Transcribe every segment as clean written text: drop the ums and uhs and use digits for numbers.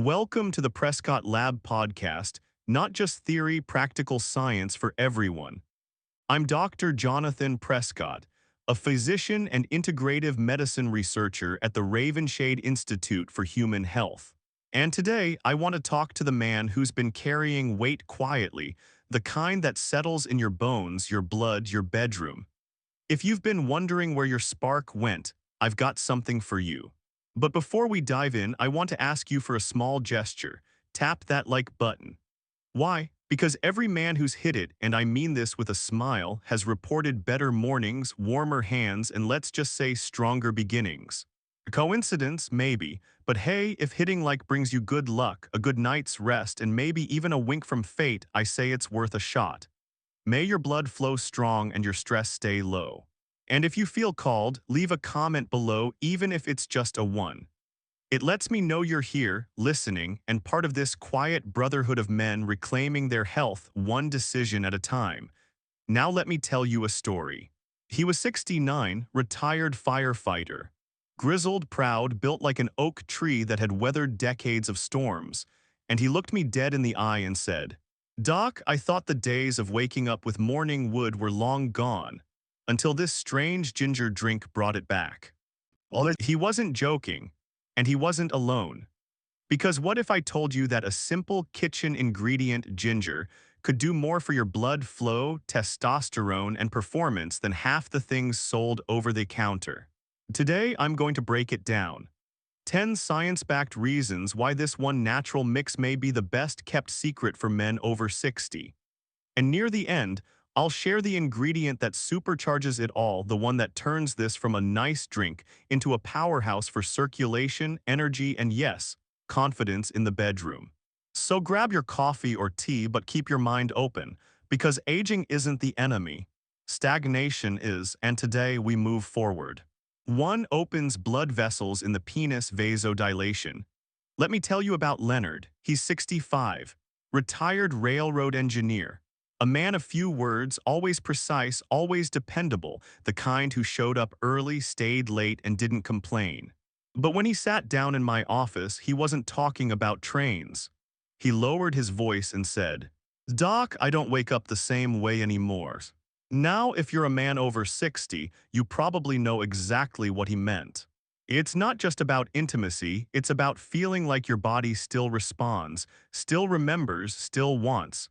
Welcome to the Prescott Lab podcast, not just theory, practical science for everyone. I'm Dr. Jonathan Prescott, a physician and integrative medicine researcher at the Ravenshade Institute for Human Health. And today, I want to talk to the man who's been carrying weight quietly, the kind that settles in your bones, your blood, your bedroom. If you've been wondering where your spark went, I've got something for you. But before we dive in, I want to ask you for a small gesture. Tap that like button. Why? Because every man who's hit it, and I mean this with a smile, has reported better mornings, warmer hands, and let's just say stronger beginnings. A coincidence? Maybe. But hey, if hitting like brings you good luck, a good night's rest, and maybe even a wink from fate, I say it's worth a shot. May your blood flow strong and your stress stay low. And if you feel called, leave a comment below even if it's just a one. It lets me know you're here, listening, and part of this quiet brotherhood of men reclaiming their health one decision at a time. Now let me tell you a story. He was 69, retired firefighter. Grizzled, proud, built like an oak tree that had weathered decades of storms. And he looked me dead in the eye and said, "Doc, I thought the days of waking up with morning wood were long gone, until this strange ginger drink brought it back." He wasn't joking, and he wasn't alone. Because what if I told you that a simple kitchen ingredient, ginger, could do more for your blood flow, testosterone, and performance than half the things sold over the counter? Today, I'm going to break it down. 10 science-backed reasons why this one natural mix may be the best-kept secret for men over 60. And near the end, I'll share the ingredient that supercharges it all, the one that turns this from a nice drink into a powerhouse for circulation, energy, and yes, confidence in the bedroom. So grab your coffee or tea, but keep your mind open, because aging isn't the enemy. Stagnation is, and today we move forward. 1. Opens blood vessels in the penis, vasodilation. Let me tell you about Leonard. He's 65, retired railroad engineer. A man of few words, always precise, always dependable, the kind who showed up early, stayed late, and didn't complain. But when he sat down in my office, he wasn't talking about trains. He lowered his voice and said, "Doc, I don't wake up the same way anymore." Now, if you're a man over 60, you probably know exactly what he meant. It's not just about intimacy, it's about feeling like your body still responds, still remembers, still wants.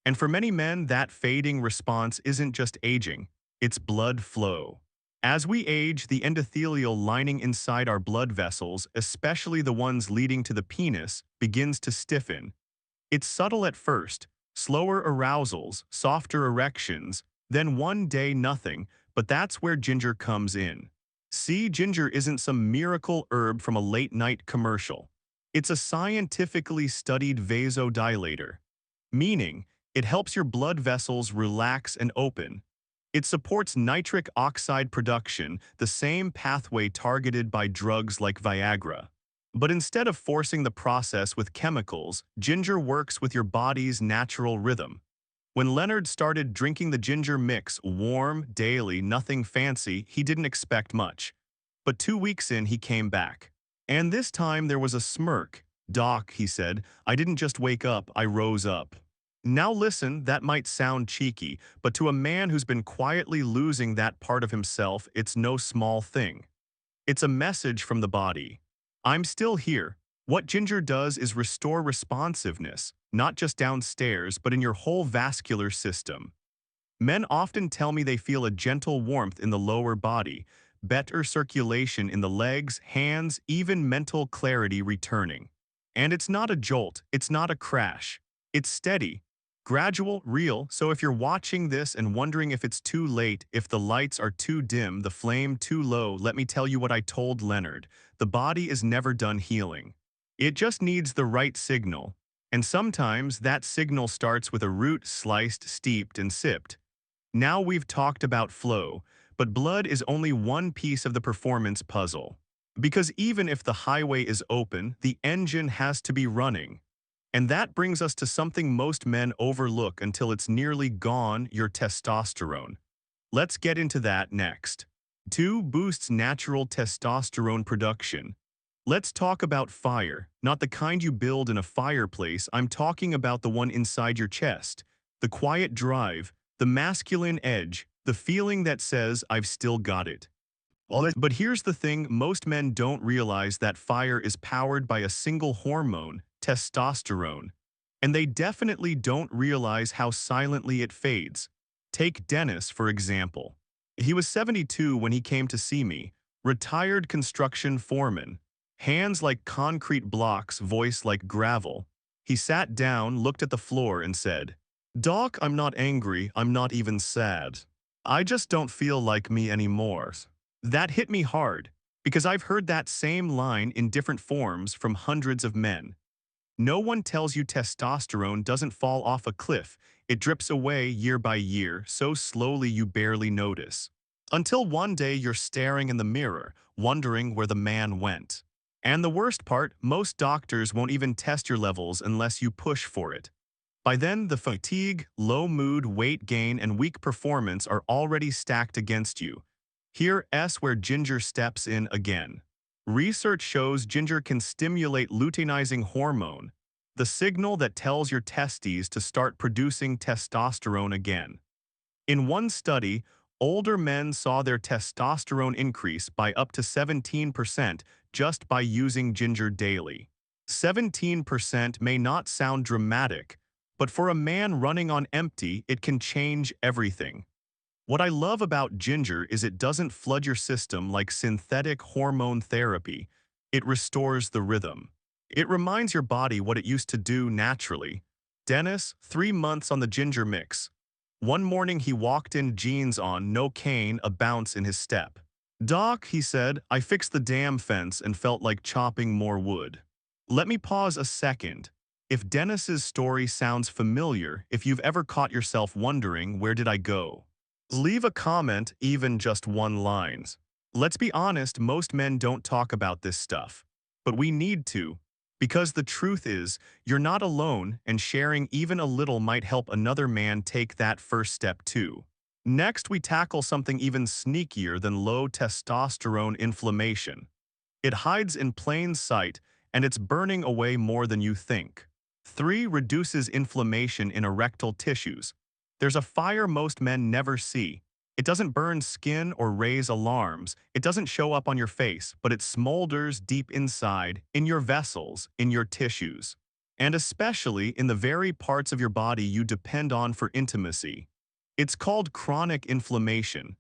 And for many men, that fading response isn't just aging, it's blood flow. As we age, the endothelial lining inside our blood vessels, especially the ones leading to the penis, begins to stiffen. It's subtle at first, slower arousals, softer erections, then one day nothing, but that's where ginger comes in. See, ginger isn't some miracle herb from a late-night commercial. It's a scientifically studied vasodilator, meaning it helps your blood vessels relax and open. It supports nitric oxide production, the same pathway targeted by drugs like Viagra. But instead of forcing the process with chemicals, ginger works with your body's natural rhythm. When Leonard started drinking the ginger mix, warm, daily, nothing fancy, he didn't expect much. But 2 weeks in, he came back. And this time there was a smirk. "Doc," he said, "I didn't just wake up, I rose up." Now listen, that might sound cheeky, but to a man who's been quietly losing that part of himself, it's no small thing. It's a message from the body. I'm still here. What ginger does is restore responsiveness, not just downstairs, but in your whole vascular system. Men often tell me they feel a gentle warmth in the lower body, better circulation in the legs, hands, even mental clarity returning. And it's not a jolt, it's not a crash. It's steady, gradual, real, so if you're watching this and wondering if it's too late, if the lights are too dim, the flame too low, let me tell you what I told Leonard. The body is never done healing. It just needs the right signal. And sometimes that signal starts with a root sliced, steeped, and sipped. Now we've talked about flow, but blood is only one piece of the performance puzzle. Because even if the highway is open, the engine has to be running. And that brings us to something most men overlook until it's nearly gone, your testosterone. Let's get into that next. 2. Boosts natural testosterone production. Let's talk about fire, not the kind you build in a fireplace. I'm talking about the one inside your chest. The quiet drive, the masculine edge, the feeling that says, I've still got it. But here's the thing, most men don't realize that fire is powered by a single hormone, testosterone. And they definitely don't realize how silently it fades. Take Dennis, for example. He was 72 when he came to see me, retired construction foreman. Hands like concrete blocks, voice like gravel. He sat down, looked at the floor, and said, Doc, I'm not angry, I'm not even sad. I just don't feel like me anymore. That hit me hard, because I've heard that same line in different forms from hundreds of men. No one tells you testosterone doesn't fall off a cliff. It drips away year by year, so slowly you barely notice. Until one day you're staring in the mirror, wondering where the man went. And the worst part, most doctors won't even test your levels unless you push for it. By then, the fatigue, low mood, weight gain, and weak performance are already stacked against you. Here's where ginger steps in again. Research shows ginger can stimulate luteinizing hormone, the signal that tells your testes to start producing testosterone again. In one study, older men saw their testosterone increase by up to 17% just by using ginger daily. 17% may not sound dramatic, but for a man running on empty, it can change everything. What I love about ginger is it doesn't flood your system like synthetic hormone therapy. It restores the rhythm. It reminds your body what it used to do naturally. Dennis, 3 months on the ginger mix. One morning he walked in, jeans on, no cane, a bounce in his step. Doc, he said, I fixed the damn fence and felt like chopping more wood. Let me pause a second. If Dennis's story sounds familiar, if you've ever caught yourself wondering, where did I go? Leave a comment, even just one line. Let's be honest, most men don't talk about this stuff. But we need to. Because the truth is, you're not alone, and sharing even a little might help another man take that first step too. Next, we tackle something even sneakier than low testosterone inflammation. It hides in plain sight, and it's burning away more than you think. 3. Reduces inflammation in erectile tissues. There's a fire most men never see. It doesn't burn skin or raise alarms. It doesn't show up on your face, but it smolders deep inside, in your vessels, in your tissues. And especially in the very parts of your body you depend on for intimacy. It's called chronic inflammation.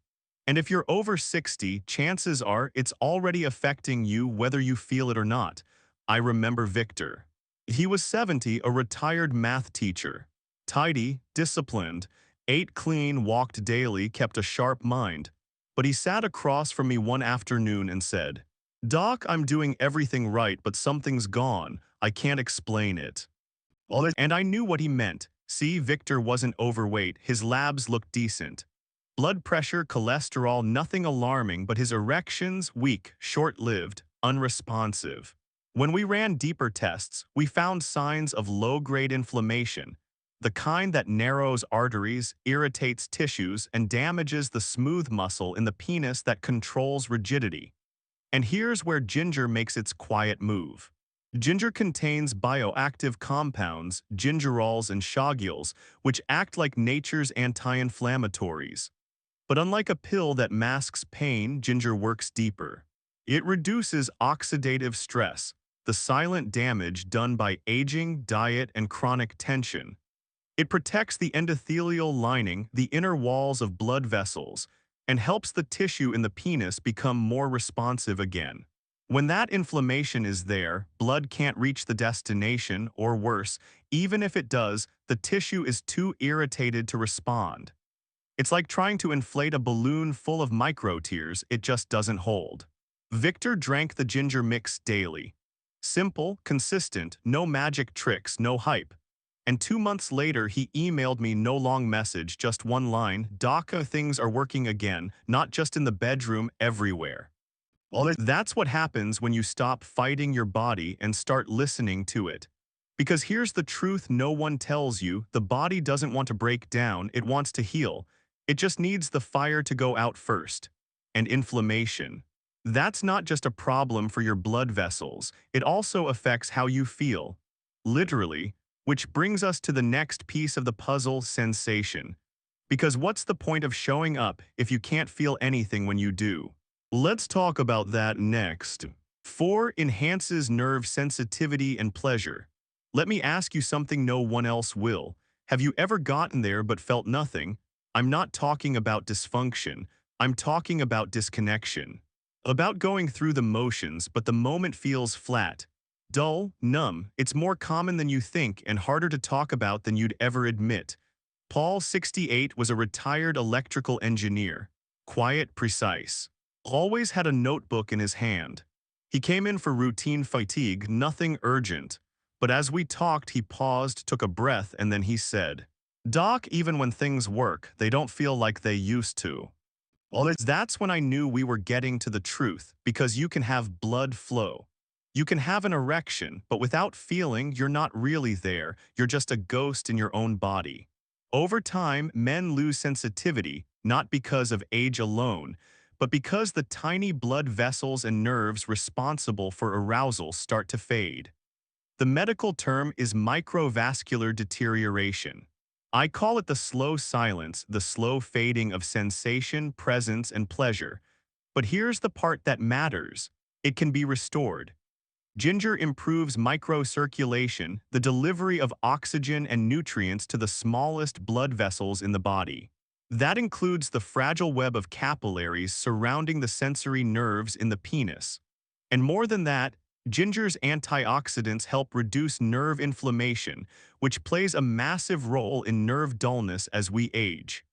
And if you're over 60, chances are it's already affecting you whether you feel it or not. I remember Victor. He was 70, a retired math teacher. Tidy, disciplined, ate clean, walked daily, kept a sharp mind. But he sat across from me one afternoon and said, Doc, I'm doing everything right, but something's gone. I can't explain it. And I knew what he meant. See, Victor wasn't overweight. His labs looked decent. Blood pressure, cholesterol, nothing alarming, but his erections, weak, short-lived, unresponsive. When we ran deeper tests, we found signs of low-grade inflammation, the kind that narrows arteries, irritates tissues, and damages the smooth muscle in the penis that controls rigidity. And here's where ginger makes its quiet move. Ginger contains bioactive compounds, gingerols and shagules, which act like nature's anti-inflammatories. But unlike a pill that masks pain, ginger works deeper. It reduces oxidative stress, the silent damage done by aging, diet, and chronic tension. It protects the endothelial lining, the inner walls of blood vessels, and helps the tissue in the penis become more responsive again. When that inflammation is there, blood can't reach the destination, or worse, even if it does, the tissue is too irritated to respond. It's like trying to inflate a balloon full of micro-tears, it just doesn't hold. Victor drank the ginger mix daily. Simple, consistent, no magic tricks, no hype. And 2 months later, he emailed me, no long message, just one line, Doc, things are working again, not just in the bedroom, everywhere. That's what happens when you stop fighting your body and start listening to it. Because here's the truth no one tells you, the body doesn't want to break down, it wants to heal. It just needs the fire to go out first. And inflammation. That's not just a problem for your blood vessels, it also affects how you feel. Literally, which brings us to the next piece of the puzzle: sensation. Because what's the point of showing up if you can't feel anything when you do? Let's talk about that next. 4. Enhances nerve sensitivity and pleasure. Let me ask you something no one else will. Have you ever gotten there but felt nothing? I'm not talking about dysfunction. I'm talking about disconnection. About going through the motions, but the moment feels flat, dull, numb. It's more common than you think and harder to talk about than you'd ever admit. Paul, 68, was a retired electrical engineer. Quiet, precise. Always had a notebook in his hand. He came in for routine fatigue, nothing urgent. But as we talked, he paused, took a breath, and then he said, "Doc, even when things work, they don't feel like they used to." That's when I knew we were getting to the truth, because you can have blood flow. You can have an erection, but without feeling, you're not really there. You're just a ghost in your own body. Over time, men lose sensitivity, not because of age alone, but because the tiny blood vessels and nerves responsible for arousal start to fade. The medical term is microvascular deterioration. I call it the slow silence, the slow fading of sensation, presence, and pleasure. But here's the part that matters. It can be restored. Ginger improves microcirculation, the delivery of oxygen and nutrients to the smallest blood vessels in the body. That includes the fragile web of capillaries surrounding the sensory nerves in the penis. And more than that, ginger's antioxidants help reduce nerve inflammation, which plays a massive role in nerve dullness as we age.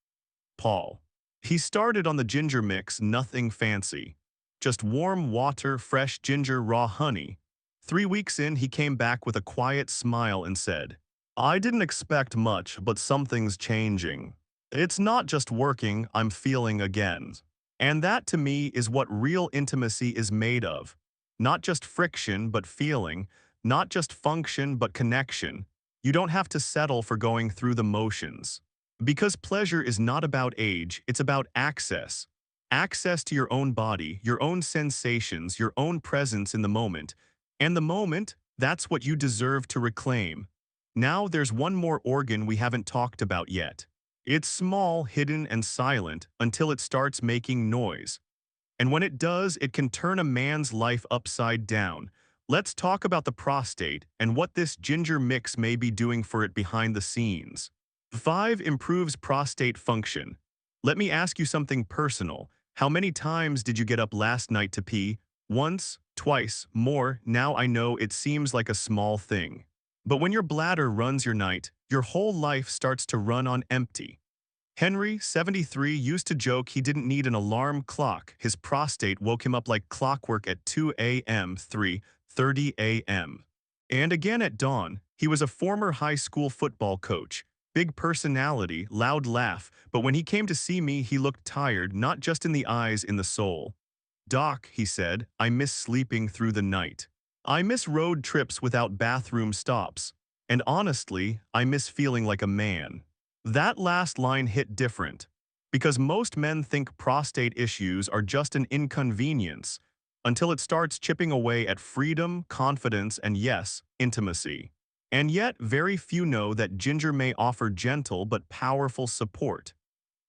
Paul. He started on the ginger mix, nothing fancy. Just warm water, fresh ginger, raw honey. 3 weeks in, he came back with a quiet smile and said, "I didn't expect much, but something's changing. It's not just working, I'm feeling again." And that, to me, is what real intimacy is made of. Not just friction, but feeling. Not just function, but connection. You don't have to settle for going through the motions. Because pleasure is not about age, it's about access. Access to your own body, your own sensations, your own presence in the moment. And the moment, that's what you deserve to reclaim. Now there's one more organ we haven't talked about yet. It's small, hidden, and silent until it starts making noise. And when it does, it can turn a man's life upside down. Let's talk about the prostate and what this ginger mix may be doing for it behind the scenes. 5. Improves prostate function. Let me ask you something personal. How many times did you get up last night to pee? Once? Twice? More? Now I know it seems like a small thing. But when your bladder runs your night, your whole life starts to run on empty. Henry, 73, used to joke he didn't need an alarm clock. His prostate woke him up like clockwork at 2 a.m., 3:30 a.m. And again at dawn. He was a former high school football coach. Big personality, loud laugh, but when he came to see me, he looked tired, not just in the eyes, in the soul. "Doc," he said, "I miss sleeping through the night. I miss road trips without bathroom stops. And honestly, I miss feeling like a man." That last line hit different, because most men think prostate issues are just an inconvenience until it starts chipping away at freedom, confidence, and yes, intimacy. And yet, very few know that ginger may offer gentle but powerful support.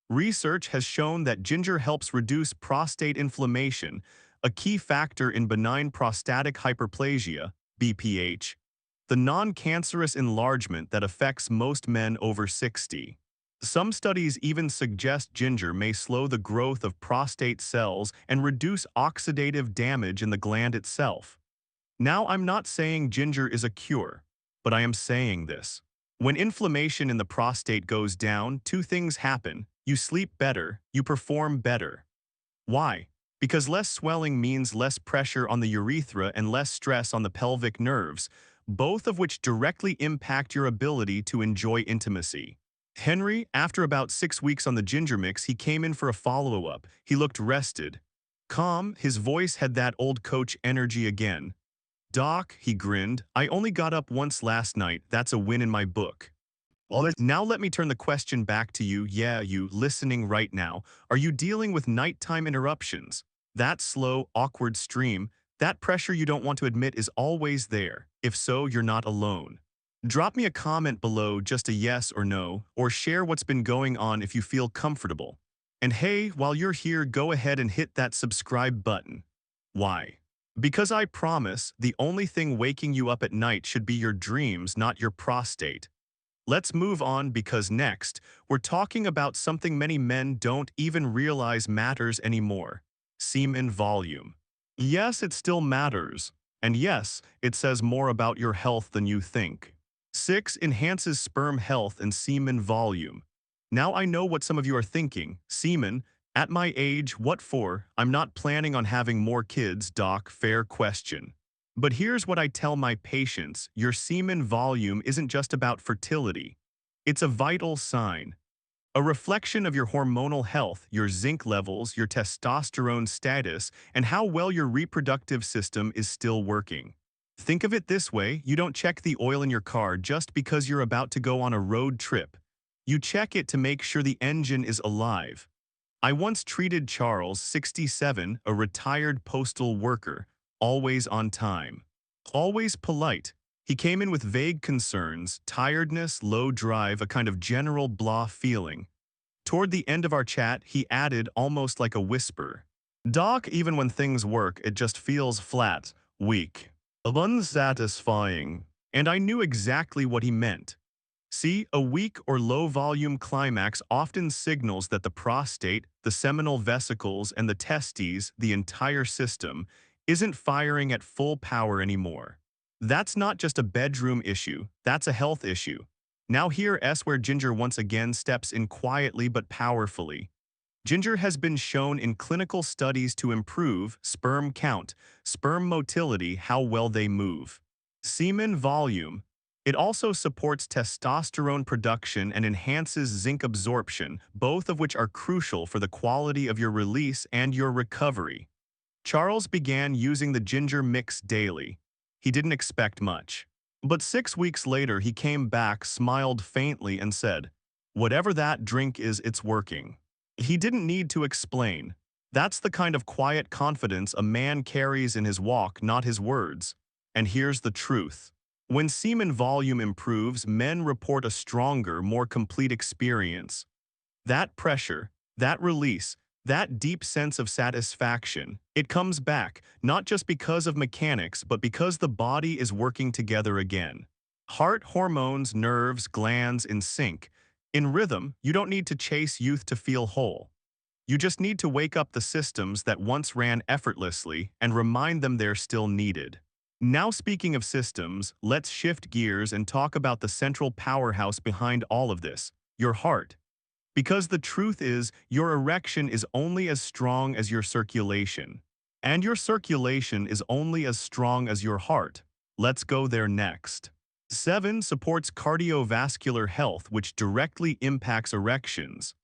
Research has shown that ginger helps reduce prostate inflammation, a key factor in benign prostatic hyperplasia, BPH, the non-cancerous enlargement that affects most men over 60. Some studies even suggest ginger may slow the growth of prostate cells and reduce oxidative damage in the gland itself. Now, I'm not saying ginger is a cure, but I am saying this. When inflammation in the prostate goes down, 2 things happen. You sleep better, you perform better. Why? Because less swelling means less pressure on the urethra and less stress on the pelvic nerves, both of which directly impact your ability to enjoy intimacy. Henry, after about 6 weeks on the ginger mix, he came in for a follow-up. He looked rested. Calm, his voice had that old coach energy again. "Doc," he grinned, "I only got up once last night. That's a win in my book." Now let me turn the question back to you. Yeah, you listening right now. Are you dealing with nighttime interruptions? That slow, awkward stream, that pressure you don't want to admit is always there. If so, you're not alone. Drop me a comment below, just a yes or no, or share what's been going on if you feel comfortable. And hey, while you're here, go ahead and hit that subscribe button. Why? Because I promise, the only thing waking you up at night should be your dreams, not your prostate. Let's move on because next, we're talking about something many men don't even realize matters anymore: semen volume. Yes, it still matters. And yes, it says more about your health than you think. 6. Enhances sperm health and semen volume. Now I know what some of you are thinking. Semen? At my age, what for? I'm not planning on having more kids, doc. Fair question. But here's what I tell my patients: your semen volume isn't just about fertility. It's a vital sign, a reflection of your hormonal health, your zinc levels, your testosterone status, and how well your reproductive system is still working. Think of it this way: you don't check the oil in your car just because you're about to go on a road trip. You check it to make sure the engine is alive. I once treated Charles, 67, a retired postal worker, always on time, always polite. He came in with vague concerns, tiredness, low drive, a kind of general blah feeling. Toward the end of our chat, he added, almost like a whisper, "Doc, even when things work, it just feels flat, weak, unsatisfying." And I knew exactly what he meant. See, a weak or low-volume climax often signals that the prostate, the seminal vesicles, and the testes, the entire system, isn't firing at full power anymore. That's not just a bedroom issue, that's a health issue. Now here's where ginger once again steps in quietly but powerfully. Ginger has been shown in clinical studies to improve sperm count, sperm motility, how well they move, semen volume. It also supports testosterone production and enhances zinc absorption, both of which are crucial for the quality of your release and your recovery. Charles began using the ginger mix daily. He didn't expect much. But 6 weeks later, he came back, smiled faintly, and said, "Whatever that drink is, it's working." He didn't need to explain. That's the kind of quiet confidence a man carries in his walk, not his words. And here's the truth. When semen volume improves, men report a stronger, more complete experience. That pressure, that release, that deep sense of satisfaction, it comes back, not just because of mechanics, but because the body is working together again. Heart, hormones, nerves, glands in sync. In rhythm, you don't need to chase youth to feel whole. You just need to wake up the systems that once ran effortlessly and remind them they're still needed. Now, speaking of systems, let's shift gears and talk about the central powerhouse behind all of this: your heart. Because the truth is, your erection is only as strong as your circulation. And your circulation is only as strong as your heart. Let's go there next. 7. Supports cardiovascular health, which directly impacts erections.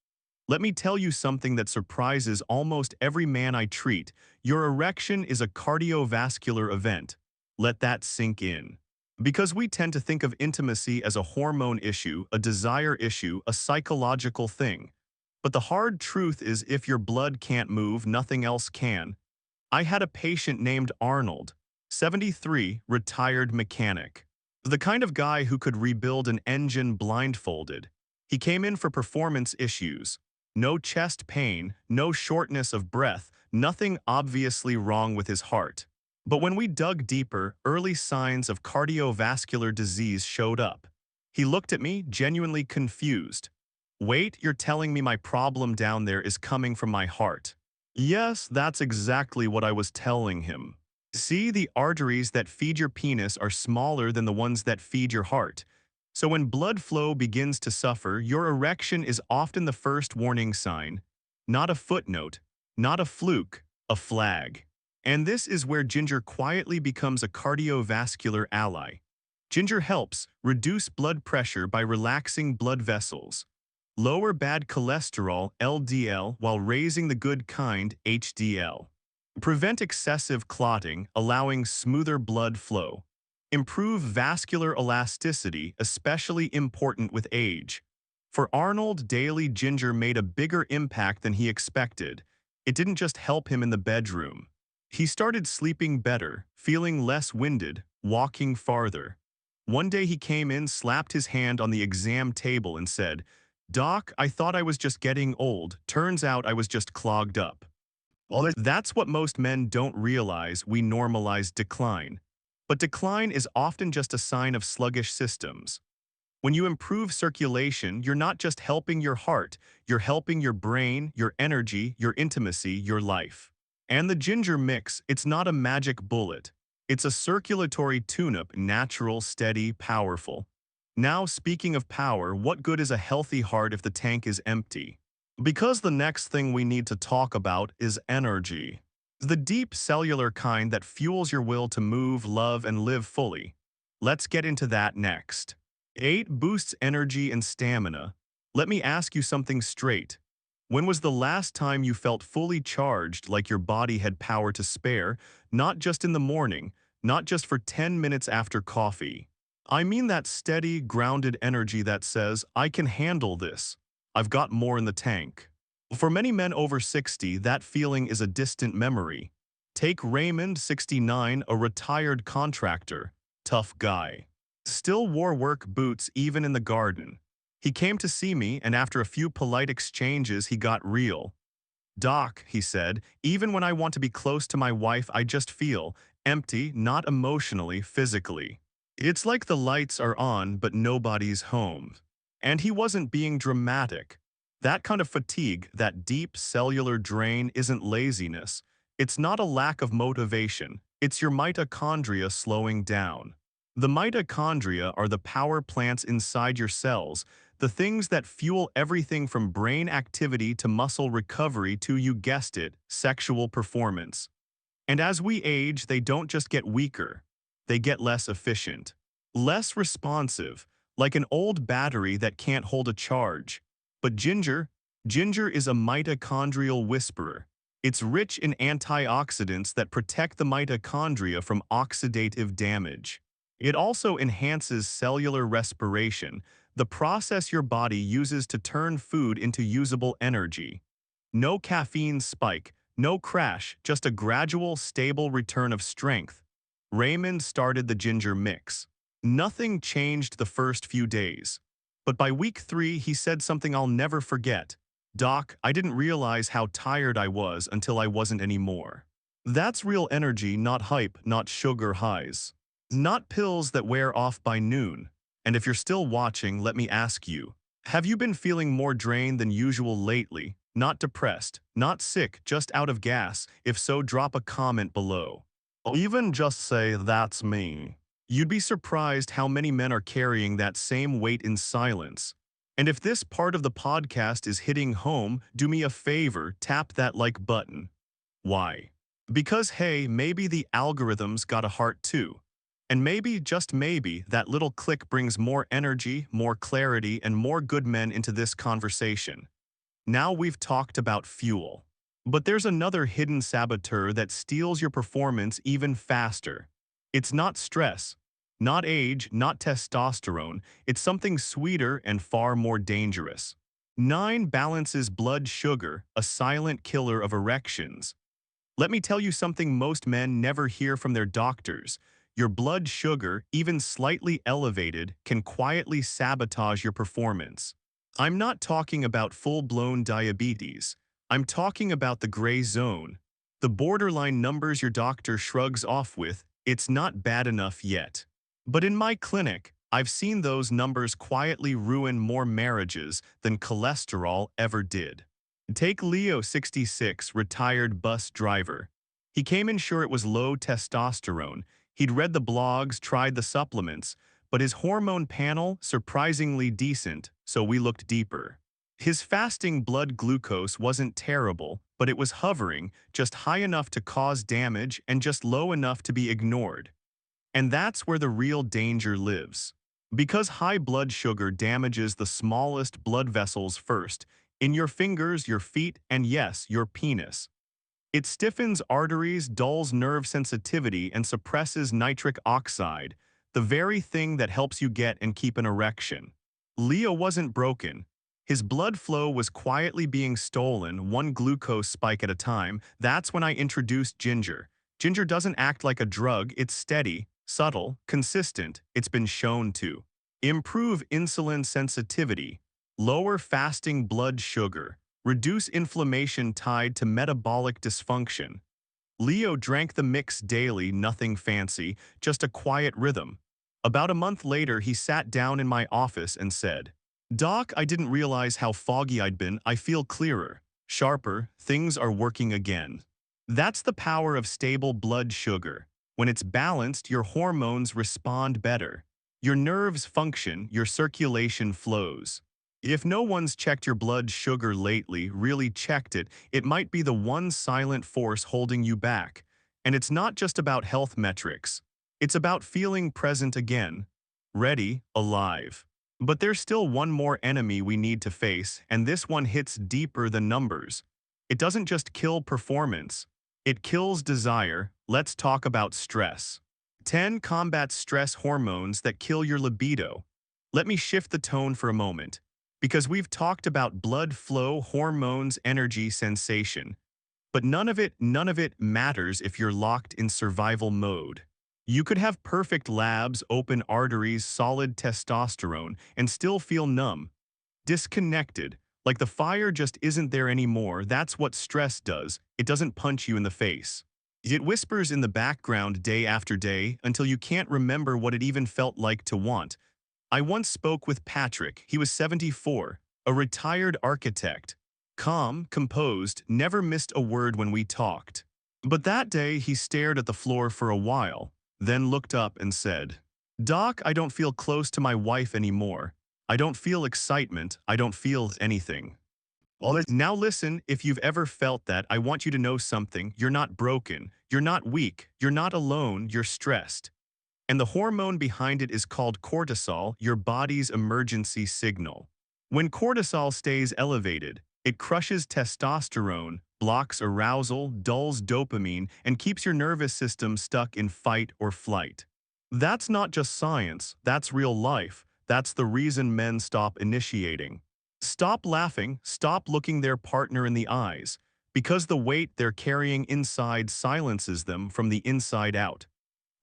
Let me tell you something that surprises almost every man I treat: your erection is a cardiovascular event. Let that sink in. Because we tend to think of intimacy as a hormone issue, a desire issue, a psychological thing. But the hard truth is, if your blood can't move, nothing else can. I had a patient named Arnold, 73, retired mechanic. The kind of guy who could rebuild an engine blindfolded. He came in for performance issues. No chest pain, no shortness of breath, nothing obviously wrong with his heart. But when we dug deeper, early signs of cardiovascular disease showed up. He looked at me, genuinely confused. "Wait, you're telling me my problem down there is coming from my heart?" Yes, that's exactly what I was telling him. See, the arteries that feed your penis are smaller than the ones that feed your heart. So when blood flow begins to suffer, your erection is often the first warning sign. Not a footnote, not a fluke, a flag. And this is where ginger quietly becomes a cardiovascular ally. Ginger helps reduce blood pressure by relaxing blood vessels, lower bad cholesterol, LDL, while raising the good kind, HDL. Prevent excessive clotting, allowing smoother blood flow. Improve vascular elasticity, especially important with age. For Arnold, daily ginger made a bigger impact than he expected. It didn't just help him in the bedroom. He started sleeping better, feeling less winded, walking farther. One day he came in, slapped his hand on the exam table and said, "Doc, I thought I was just getting old. Turns out I was just clogged up." Well, that's what most men don't realize. We normalize decline. But decline is often just a sign of sluggish systems. When you improve circulation, you're not just helping your heart, you're helping your brain, your energy, your intimacy, your life. And the ginger mix, it's not a magic bullet. It's a circulatory tune-up, natural, steady, powerful. Now, speaking of power, what good is a healthy heart if the tank is empty? Because the next thing we need to talk about is energy. The deep cellular kind that fuels your will to move, love, and live fully. Let's get into that next. 8 boosts energy and stamina. Let me ask you something straight. When was the last time you felt fully charged, like your body had power to spare, not just in the morning, not just for 10 minutes after coffee? I mean that steady, grounded energy that says, I can handle this. I've got more in the tank. For many men over 60, that feeling is a distant memory. Take Raymond, 69, a retired contractor. Tough guy. Still wore work boots even in the garden. He came to see me, and after a few polite exchanges, he got real. "Doc," he said, "even when I want to be close to my wife, I just feel empty, not emotionally, physically. It's like the lights are on, but nobody's home." And he wasn't being dramatic. That kind of fatigue, that deep cellular drain, isn't laziness. It's not a lack of motivation. It's your mitochondria slowing down. The mitochondria are the power plants inside your cells, the things that fuel everything from brain activity to muscle recovery to, you guessed it, sexual performance. And as we age, they don't just get weaker, they get less efficient, less responsive, like an old battery that can't hold a charge. But ginger is a mitochondrial whisperer. It's rich in antioxidants that protect the mitochondria from oxidative damage. It also enhances cellular respiration, the process your body uses to turn food into usable energy. No caffeine spike, no crash, just a gradual, stable return of strength. Raymond started the ginger mix. Nothing changed the first few days. But by week 3, he said something I'll never forget. "Doc, I didn't realize how tired I was until I wasn't anymore." That's real energy, not hype, not sugar highs. Not pills that wear off by noon. And if you're still watching, let me ask you, have you been feeling more drained than usual lately? Not depressed, not sick, just out of gas? If so, drop a comment below. Or even just say, "That's me." You'd be surprised how many men are carrying that same weight in silence. And if this part of the podcast is hitting home, do me a favor, tap that like button. Why? Because hey, maybe the algorithm's got a heart too. And maybe, just maybe, that little click brings more energy, more clarity, and more good men into this conversation. Now we've talked about fuel. But there's another hidden saboteur that steals your performance even faster. It's not stress, not age, not testosterone. It's something sweeter and far more dangerous. 9 balances blood sugar, a silent killer of erections. Let me tell you something most men never hear from their doctors. Your blood sugar, even slightly elevated, can quietly sabotage your performance. I'm not talking about full-blown diabetes. I'm talking about the gray zone. The borderline numbers your doctor shrugs off with, "It's not bad enough yet." But in my clinic, I've seen those numbers quietly ruin more marriages than cholesterol ever did. Take Leo, 66, retired bus driver. He came in sure it was low testosterone. He'd read the blogs, tried the supplements, but his hormone panel, surprisingly decent, so we looked deeper. His fasting blood glucose wasn't terrible, but it was hovering, just high enough to cause damage and just low enough to be ignored. And that's where the real danger lives. Because high blood sugar damages the smallest blood vessels first, in your fingers, your feet, and yes, your penis. It stiffens arteries, dulls nerve sensitivity, and suppresses nitric oxide, the very thing that helps you get and keep an erection. Leo wasn't broken. His blood flow was quietly being stolen, one glucose spike at a time. That's when I introduced ginger. Ginger doesn't act like a drug, it's steady, subtle, consistent. It's been shown to improve insulin sensitivity, lower fasting blood sugar, reduce inflammation tied to metabolic dysfunction. Leo drank the mix daily, nothing fancy, just a quiet rhythm. About a month later, he sat down in my office and said, "Doc, I didn't realize how foggy I'd been. I feel clearer, sharper, things are working again." That's the power of stable blood sugar. When it's balanced, your hormones respond better. Your nerves function, your circulation flows. If no one's checked your blood sugar lately, really checked it, it might be the one silent force holding you back. And it's not just about health metrics. It's about feeling present again, ready, alive. But there's still one more enemy we need to face, and this one hits deeper than numbers. It doesn't just kill performance. It kills desire. Let's talk about stress. 10 combat stress hormones that kill your libido. Let me shift the tone for a moment. Because we've talked about blood flow, hormones, energy, sensation. But none of it matters if you're locked in survival mode. You could have perfect labs, open arteries, solid testosterone, and still feel numb, disconnected, like the fire just isn't there anymore. That's what stress does. It doesn't punch you in the face. It whispers in the background day after day until you can't remember what it even felt like to want. I once spoke with Patrick. He was 74, a retired architect. Calm, composed, never missed a word when we talked. But that day he stared at the floor for a while, then looked up and said, "Doc, I don't feel close to my wife anymore. I don't feel excitement. I don't feel anything." Now listen, if you've ever felt that, I want you to know something. You're not broken. You're not weak. You're not alone. You're stressed. And the hormone behind it is called cortisol, your body's emergency signal. When cortisol stays elevated, it crushes testosterone, blocks arousal, dulls dopamine, and keeps your nervous system stuck in fight or flight. That's not just science, that's real life. That's the reason men stop initiating. Stop laughing, stop looking their partner in the eyes, because the weight they're carrying inside silences them from the inside out.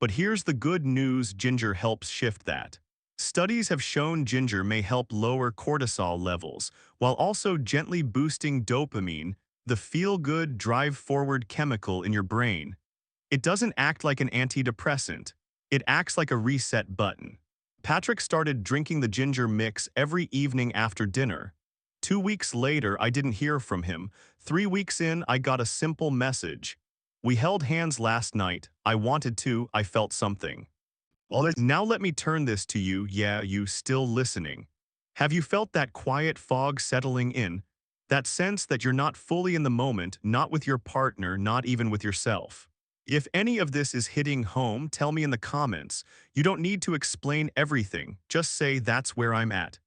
But here's the good news: ginger helps shift that. Studies have shown ginger may help lower cortisol levels, while also gently boosting dopamine, the feel-good, drive-forward chemical in your brain. It doesn't act like an antidepressant. It acts like a reset button. Patrick started drinking the ginger mix every evening after dinner. 2 weeks later, I didn't hear from him. 3 weeks in, I got a simple message. "We held hands last night. I wanted to. I felt something." Now let me turn this to you. Yeah, you still listening. Have you felt that quiet fog settling in? That sense that you're not fully in the moment, not with your partner, not even with yourself? If any of this is hitting home, tell me in the comments. You don't need to explain everything. Just say, "That's where I'm at."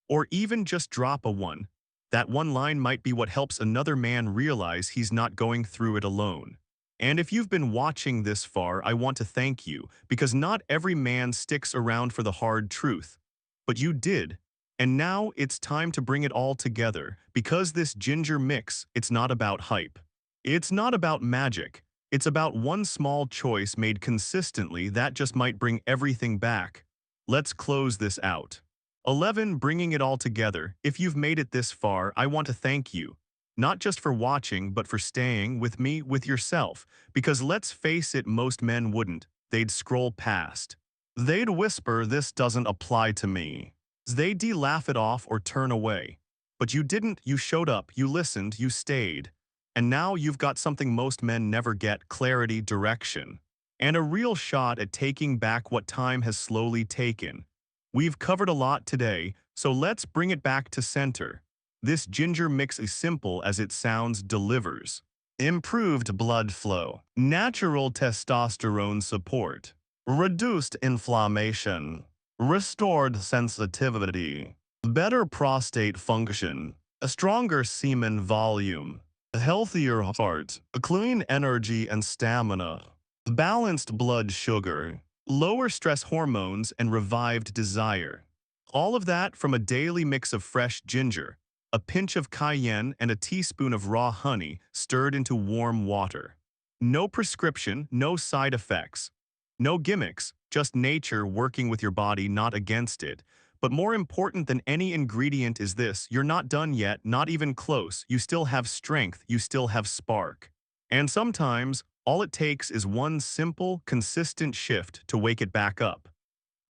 Or even just drop a one. That one line might be what helps another man realize he's not going through it alone. And if you've been watching this far, I want to thank you, because not every man sticks around for the hard truth. But you did. And now it's time to bring it all together, because this ginger mix, it's not about hype. It's not about magic. It's about one small choice made consistently that just might bring everything back. Let's close this out. 11. Bringing it all together. If you've made it this far, I want to thank you. Not just for watching, but for staying with me, with yourself. Because let's face it, most men wouldn't. They'd scroll past. They'd whisper, "This doesn't apply to me." They'd laugh it off or turn away. But you didn't. You showed up, you listened, you stayed. And now you've got something most men never get: clarity, direction. And a real shot at taking back what time has slowly taken. We've covered a lot today, so let's bring it back to center. This ginger mix, as simple as it sounds, delivers improved blood flow, natural testosterone support, reduced inflammation, restored sensitivity, better prostate function, a stronger semen volume, a healthier heart, a clean energy and stamina, balanced blood sugar, lower stress hormones, and revived desire. All of that from a daily mix of fresh ginger. a pinch of cayenne, and a teaspoon of raw honey stirred into warm water. No prescription, no side effects. No gimmicks, just nature working with your body, not against it. But more important than any ingredient is this: you're not done yet, not even close. You still have strength, you still have spark. And sometimes, all it takes is one simple, consistent shift to wake it back up.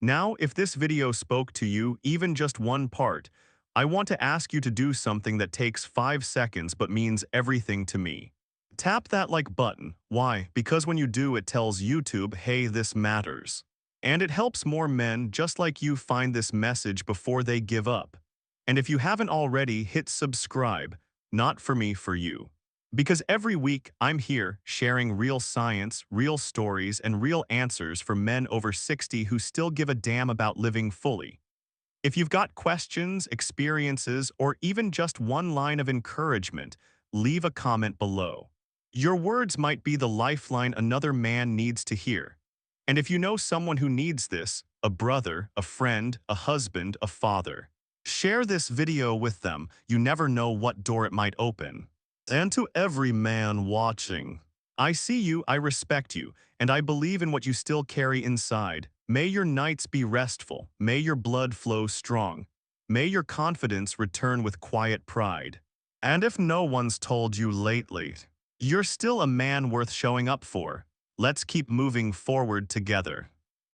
Now, if this video spoke to you, even just one part, I want to ask you to do something that takes 5 seconds but means everything to me. Tap that like button. Why? Because when you do, it tells YouTube, hey, this matters. And it helps more men just like you find this message before they give up. And if you haven't already, hit subscribe. Not for me, for you. Because every week, I'm here sharing real science, real stories, and real answers for men over 60 who still give a damn about living fully. If you've got questions, experiences, or even just one line of encouragement, leave a comment below. Your words might be the lifeline another man needs to hear. And if you know someone who needs this, a brother, a friend, a husband, a father, share this video with them. You never know what door it might open. And to every man watching, I see you, I respect you, and I believe in what you still carry inside. May your nights be restful. May your blood flow strong. May your confidence return with quiet pride. And if no one's told you lately, you're still a man worth showing up for. Let's keep moving forward together.